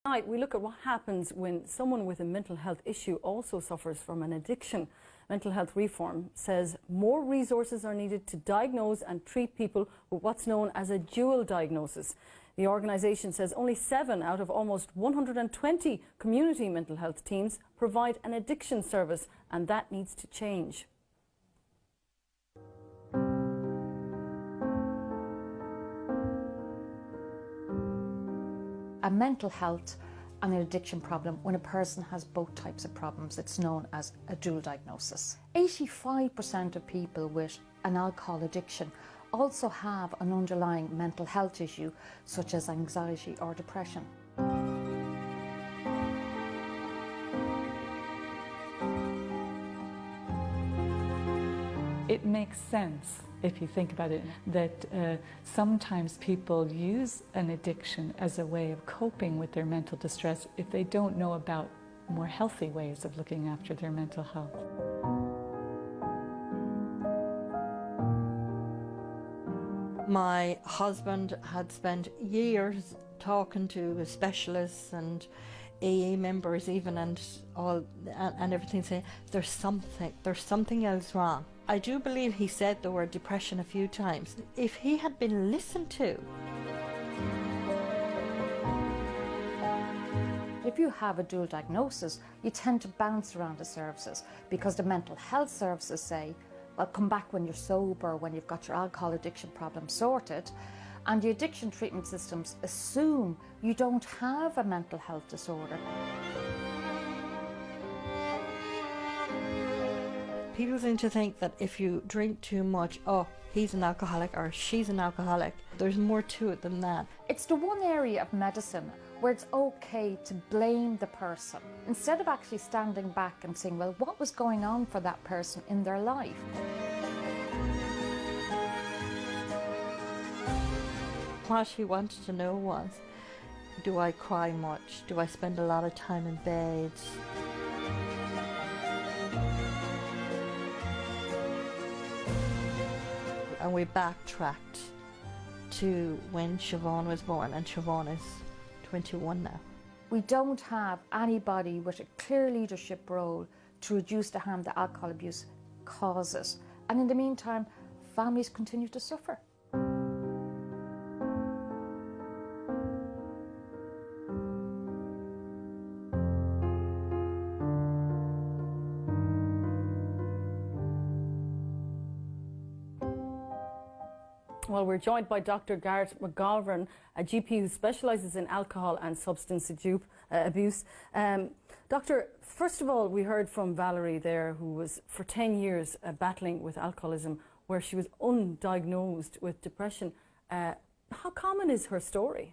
Tonight we look at what happens when someone with a mental health issue also suffers from an addiction. Mental health reform says more resources are needed to diagnose and treat people with what's known as a dual diagnosis. The organisation says only 7 out of almost 120 community mental health teams provide an addiction service, and that needs to change. A mental health and an addiction problem, when a person has both types of problems, it's known as a dual diagnosis. 85% of people with an alcohol addiction also have an underlying mental health issue, such as anxiety or depression. It makes sense, if you think about it, that sometimes people use an addiction as a way of coping with their mental distress if they don't know about more healthy ways of looking after their mental health. My husband had spent years talking to specialists and AA members even and everything, saying there's something else wrong. I do believe he said the word depression a few times. If he had been listened to. If you have a dual diagnosis, you tend to bounce around the services because the mental health services say, well, come back when you're sober, when you've got your alcohol addiction problem sorted. And the addiction treatment systems assume you don't have a mental health disorder. People seem to think that if you drink too much, oh, he's an alcoholic or she's an alcoholic. There's more to it than that. It's the one area of medicine where it's okay to blame the person, instead of actually standing back and saying, well, what was going on for that person in their life? What he wanted to know was, do I cry much? Do I spend a lot of time in bed? And we backtracked to when Siobhan was born, and Siobhan is 21 now. We don't have anybody with a clear leadership role to reduce the harm that alcohol abuse causes. And in the meantime, families continue to suffer. Well, we're joined by Dr. Garrett McGovern, a GP who specialises in alcohol and substance abuse. Doctor, first of all, we heard from Valerie there, who was for 10 years battling with alcoholism, where she was undiagnosed with depression. How common is her story?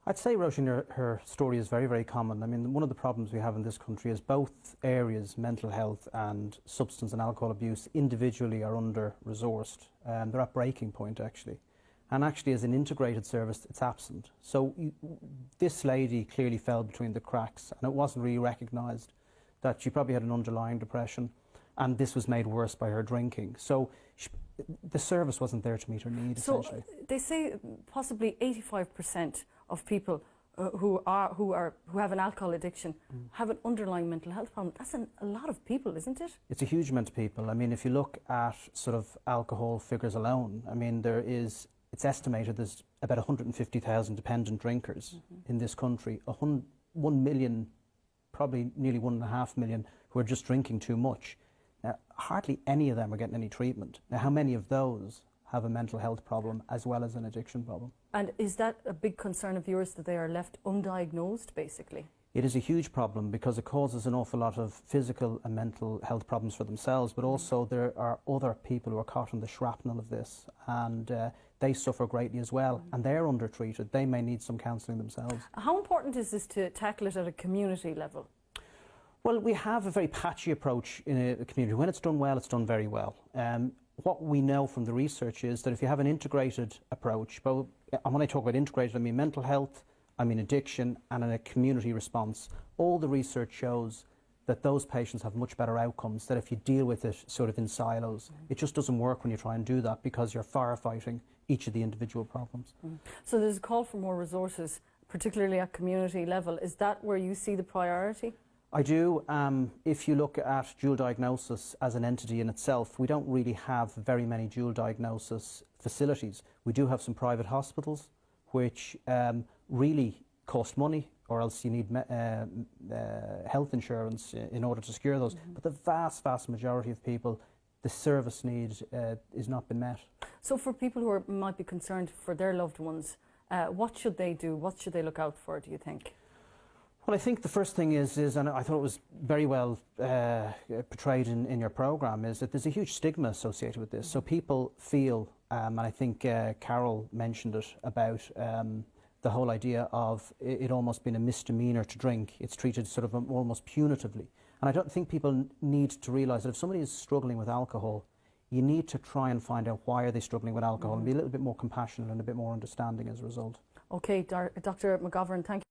I'd say, Roisin, her story is very, very common. I mean, one of the problems we have in this country is both areas, mental health and substance and alcohol abuse, individually are under-resourced. They're at breaking point, actually. And actually, as an integrated service, it's absent. So this lady clearly fell between the cracks, and it wasn't really recognised that she probably had an underlying depression, and this was made worse by her drinking. So the service wasn't there to meet her need, essentially. So they say possibly 85% of people who have an alcohol addiction have an underlying mental health problem. That's a lot of people, isn't it? It's a huge amount of people. I mean, if you look at sort of alcohol figures alone, I mean, it's estimated there's about 150,000 dependent drinkers in this country. 1 million, probably nearly 1.5 million, who are just drinking too much. Now, hardly any of them are getting any treatment. Now, how many of those have a mental health problem as well as an addiction problem? And is that a big concern of yours, that they are left undiagnosed, basically? It is a huge problem because it causes an awful lot of physical and mental health problems for themselves, but also there are other people who are caught in the shrapnel of this, and they suffer greatly as well, and they're undertreated. They may need some counselling themselves. How important is this to tackle it at a community level? Well, we have a very patchy approach in a community. When it's done well, it's done very well. What we know from the research is that if you have an integrated approach, and when I talk about integrated, I mean mental health, I mean addiction, and a community response, all the research shows that those patients have much better outcomes, that if you deal with it sort of in silos. It just doesn't work when you try and do that because you're firefighting each of the individual problems. So there's a call for more resources, particularly at community level. Is that where you see the priority? I do. If you look at dual diagnosis as an entity in itself, we don't really have very many dual diagnosis facilities. We do have some private hospitals which really cost money, or else you need health insurance in order to secure those. But the vast majority of people, the service need is not been met. So for people who might be concerned for their loved ones, what should they do? What should they look out for, do you think? Well, I think the first thing is, and I thought it was very well portrayed in your programme, is that there's a huge stigma associated with this. So people feel, and I think Carol mentioned it, about the whole idea of it almost being a misdemeanour to drink. It's treated sort of almost punitively. And I don't think people need to realise that if somebody is struggling with alcohol, you need to try and find out why are they struggling with alcohol and be a little bit more compassionate and a bit more understanding as a result. OK, Dr. McGovern, thank you.